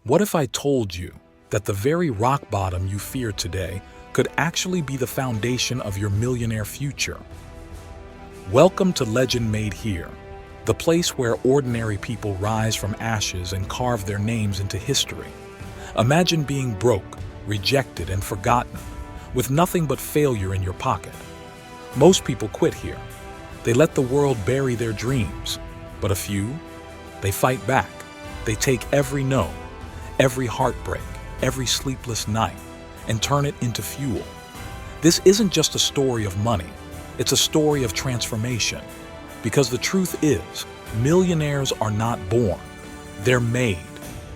What if I told you that the very rock bottom you fear today could actually be the foundation of your millionaire future? Welcome to Legend Made Here, the place where ordinary people rise from ashes and carve their names into history. Imagine being broke, rejected, and forgotten, with nothing but failure in your pocket. Most people quit here. They let the world bury their dreams. But a few, they fight back. They take every no, every heartbreak, every sleepless night, and turn it into fuel. This isn't just a story of money. It's a story of transformation. Because the truth is, millionaires are not born. They're made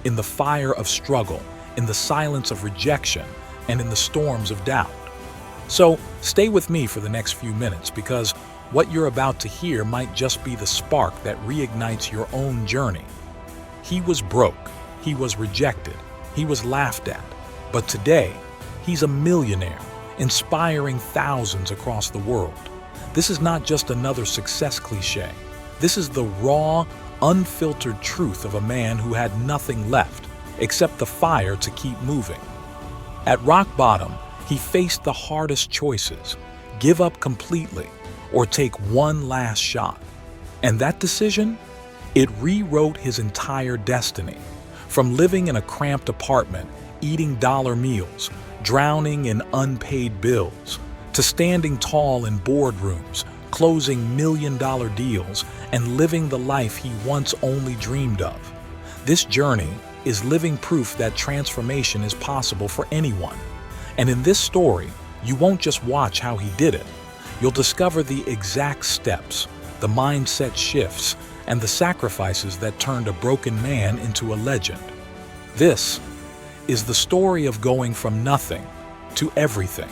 in the fire of struggle, in the silence of rejection, and in the storms of doubt. So stay with me for the next few minutes, because what you're about to hear might just be the spark that reignites your own journey. He was broke, he was rejected, he was laughed at, but today, he's a millionaire, inspiring thousands across the world. This is not just another success cliche. This is the raw, unfiltered truth of a man who had nothing left except the fire to keep moving. At rock bottom, he faced the hardest choices: give up completely or take one last shot. And that decision? It rewrote his entire destiny. From living in a cramped apartment, eating dollar meals, drowning in unpaid bills, to standing tall in boardrooms, closing million-dollar deals, and living the life he once only dreamed of. This journey is living proof that transformation is possible for anyone. And in this story, you won't just watch how he did it. You'll discover the exact steps, the mindset shifts, and the sacrifices that turned a broken man into a legend. This is the story of going from nothing to everything.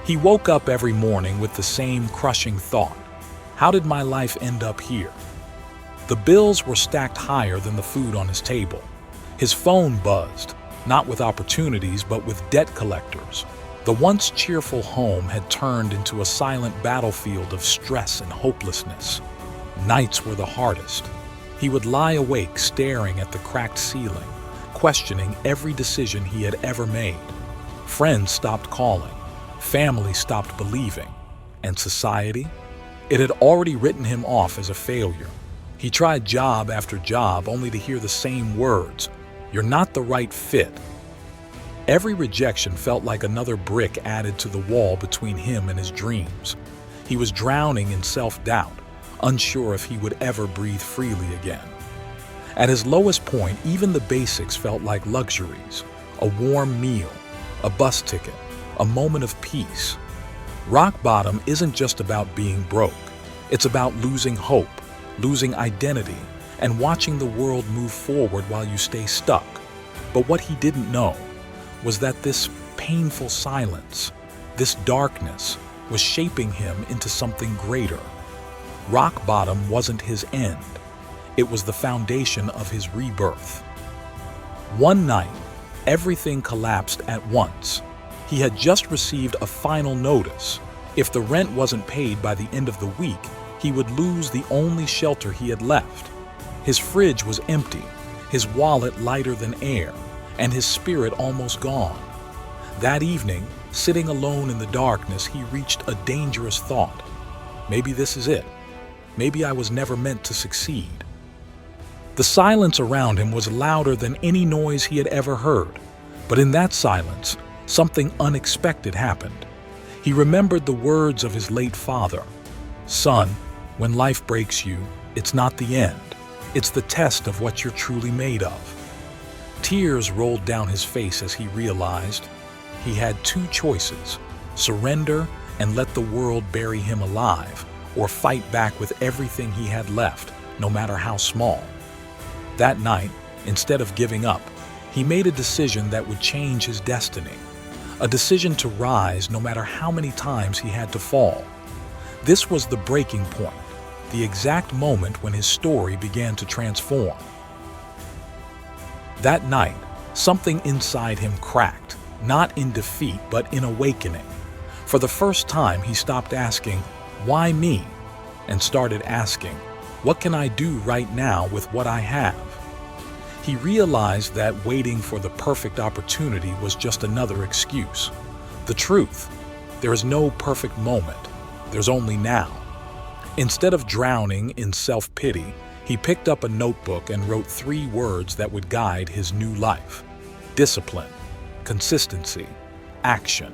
He woke up every morning with the same crushing thought: how did my life end up here? The bills were stacked higher than the food on his table. His phone buzzed, not with opportunities, but with debt collectors. The once cheerful home had turned into a silent battlefield of stress and hopelessness. Nights were the hardest. He would lie awake staring at the cracked ceiling, questioning every decision he had ever made. Friends stopped calling. Family stopped believing. And society? It had already written him off as a failure. He tried job after job only to hear the same words: "You're not the right fit." Every rejection felt like another brick added to the wall between him and his dreams. He was drowning in self-doubt, unsure if he would ever breathe freely again. At his lowest point, even the basics felt like luxuries: a warm meal, a bus ticket, a moment of peace. Rock bottom isn't just about being broke. It's about losing hope, losing identity, and watching the world move forward while you stay stuck. But what he didn't know was that this painful silence, this darkness, was shaping him into something greater. Rock bottom wasn't his end. It was the foundation of his rebirth. One night, everything collapsed at once. He had just received a final notice. If the rent wasn't paid by the end of the week, he would lose the only shelter he had left. His fridge was empty, his wallet lighter than air, and his spirit almost gone. That evening, sitting alone in the darkness, he reached a dangerous thought. Maybe this is it. Maybe I was never meant to succeed. The silence around him was louder than any noise he had ever heard. But in that silence, something unexpected happened. He remembered the words of his late father: "Son, when life breaks you, it's not the end. It's the test of what you're truly made of." Tears rolled down his face as he realized he had two choices: surrender and let the world bury him alive, or fight back with everything he had left, no matter how small. That night, instead of giving up, he made a decision that would change his destiny. A decision to rise no matter how many times he had to fall. This was the breaking point, the exact moment when his story began to transform. That night, something inside him cracked, not in defeat, but in awakening. For the first time, he stopped asking, "Why me?" and started asking, "What can I do right now with what I have?" He realized that waiting for the perfect opportunity was just another excuse. The truth: there is no perfect moment, there's only now. Instead of drowning in self-pity, he picked up a notebook and wrote 3 words that would guide his new life: discipline, consistency, action.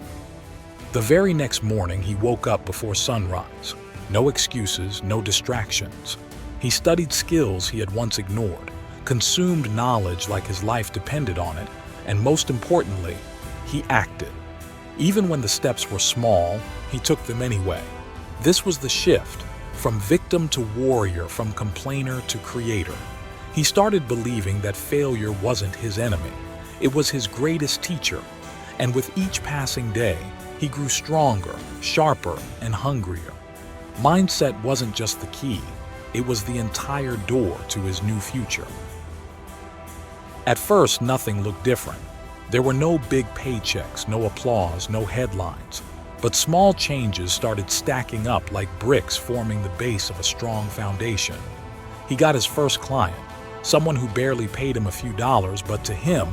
The very next morning, he woke up before sunrise. No excuses, no distractions. He studied skills he had once ignored, consumed knowledge like his life depended on it, and most importantly, he acted. Even when the steps were small, he took them anyway. This was the shift, from victim to warrior, from complainer to creator. He started believing that failure wasn't his enemy. It was his greatest teacher. And with each passing day, he grew stronger, sharper, and hungrier. Mindset wasn't just the key, it was the entire door to his new future. At first, nothing looked different. There were no big paychecks, no applause, no headlines. But small changes started stacking up like bricks, forming the base of a strong foundation. He got his first client, someone who barely paid him a few dollars, but to him,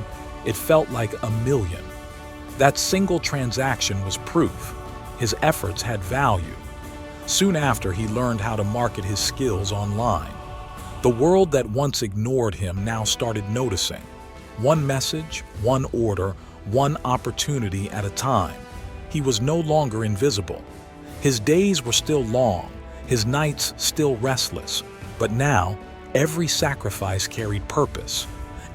it felt like a million. That single transaction was proof. His efforts had value. Soon after, he learned how to market his skills online. The world that once ignored him now started noticing. One message, one order, one opportunity at a time. He was no longer invisible. His days were still long, his nights still restless, but now every sacrifice carried purpose.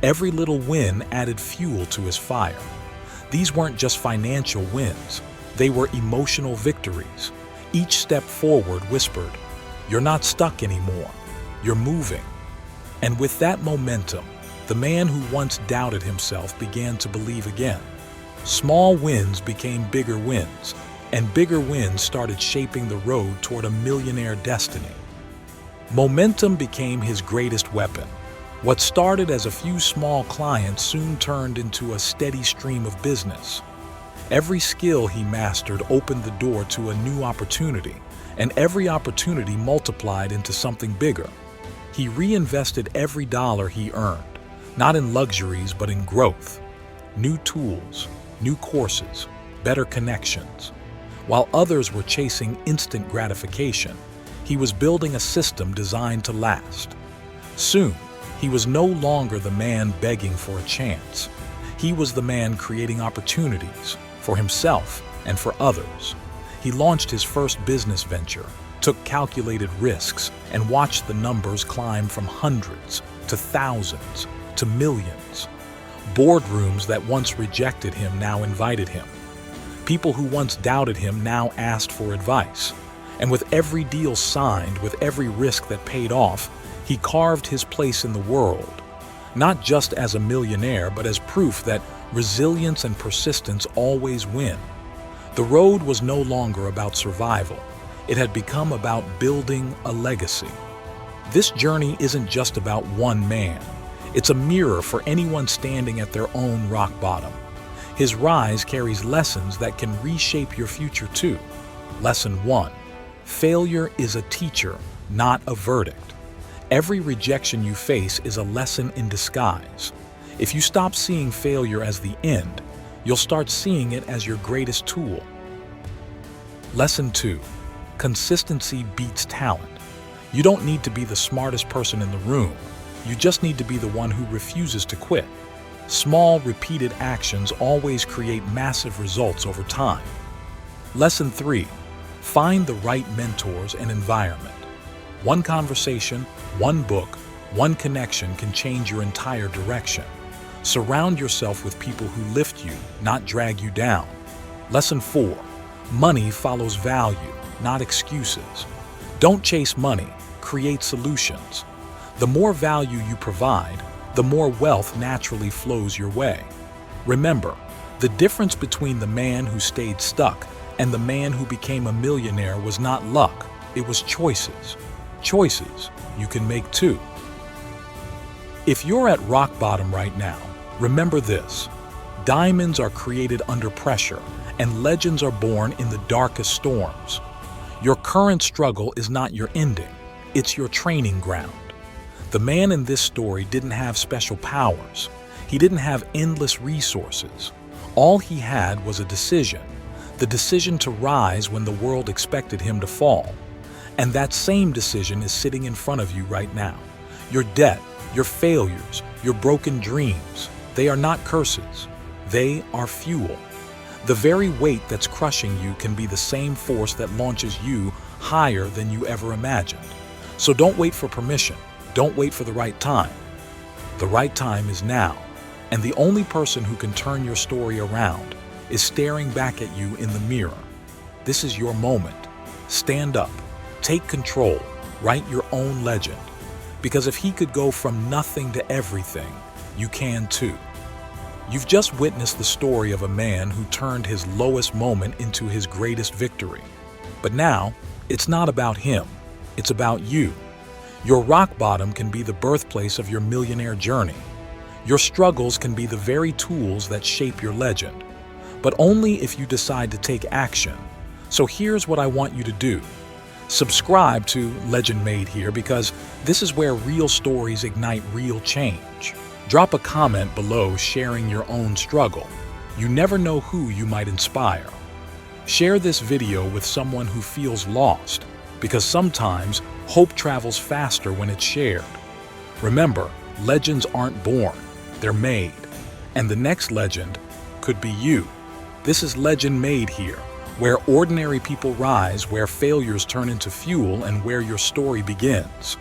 Every little win added fuel to his fire. These weren't just financial wins, they were emotional victories. Each step forward whispered, "You're not stuck anymore, you're moving." And with that momentum, the man who once doubted himself began to believe again. Small wins became bigger wins, and bigger wins started shaping the road toward a millionaire destiny. Momentum became his greatest weapon. What started as a few small clients soon turned into a steady stream of business. Every skill he mastered opened the door to a new opportunity, and every opportunity multiplied into something bigger. He reinvested every dollar he earned, not in luxuries but in growth. New tools, new courses, better connections. While others were chasing instant gratification, he was building a system designed to last. Soon, he was no longer the man begging for a chance. He was the man creating opportunities for himself and for others. He launched his first business venture, took calculated risks, and watched the numbers climb from hundreds to thousands to millions. Boardrooms that once rejected him now invited him. People who once doubted him now asked for advice. And with every deal signed, with every risk that paid off, he carved his place in the world, not just as a millionaire, but as proof that resilience and persistence always win. The road was no longer about survival. It had become about building a legacy. This journey isn't just about one man. It's a mirror for anyone standing at their own rock bottom. His rise carries lessons that can reshape your future too. Lesson 1. Failure is a teacher, not a verdict. Every rejection you face is a lesson in disguise. If you stop seeing failure as the end, you'll start seeing it as your greatest tool. Lesson 2. Consistency beats talent. You don't need to be the smartest person in the room. You just need to be the one who refuses to quit. Small, repeated actions always create massive results over time. Lesson 3. Find the right mentors and environment. One conversation, one book, one connection can change your entire direction. Surround yourself with people who lift you, not drag you down. Lesson 4. Money follows value, not excuses. Don't chase money, create solutions. The more value you provide, the more wealth naturally flows your way. Remember, the difference between the man who stayed stuck and the man who became a millionaire was not luck, it was choices. Choices you can make too. If you're at rock bottom right now, remember this: diamonds are created under pressure, and legends are born in the darkest storms. Your current struggle is not your ending, it's your training ground. The man in this story didn't have special powers. He didn't have endless resources. All he had was a decision, the decision to rise when the world expected him to fall. And that same decision is sitting in front of you right now. Your debt, your failures, your broken dreams, they are not curses. They are fuel. The very weight that's crushing you can be the same force that launches you higher than you ever imagined. So don't wait for permission. Don't wait for the right time. The right time is now. And the only person who can turn your story around is staring back at you in the mirror. This is your moment. Stand up. Take control. Write your own legend. Because if he could go from nothing to everything, you can too. You've just witnessed the story of a man who turned his lowest moment into his greatest victory. But now, it's not about him. It's about you. Your rock bottom can be the birthplace of your millionaire journey. Your struggles can be the very tools that shape your legend, but only if you decide to take action. So here's what I want you to do. Subscribe to Legend Made Here, because this is where real stories ignite real change. Drop a comment below sharing your own struggle. You never know who you might inspire. Share this video with someone who feels lost, because sometimes hope travels faster when it's shared. Remember, legends aren't born. They're made. And the next legend could be you. This is Legend Made Here, where ordinary people rise, where failures turn into fuel, and where your story begins.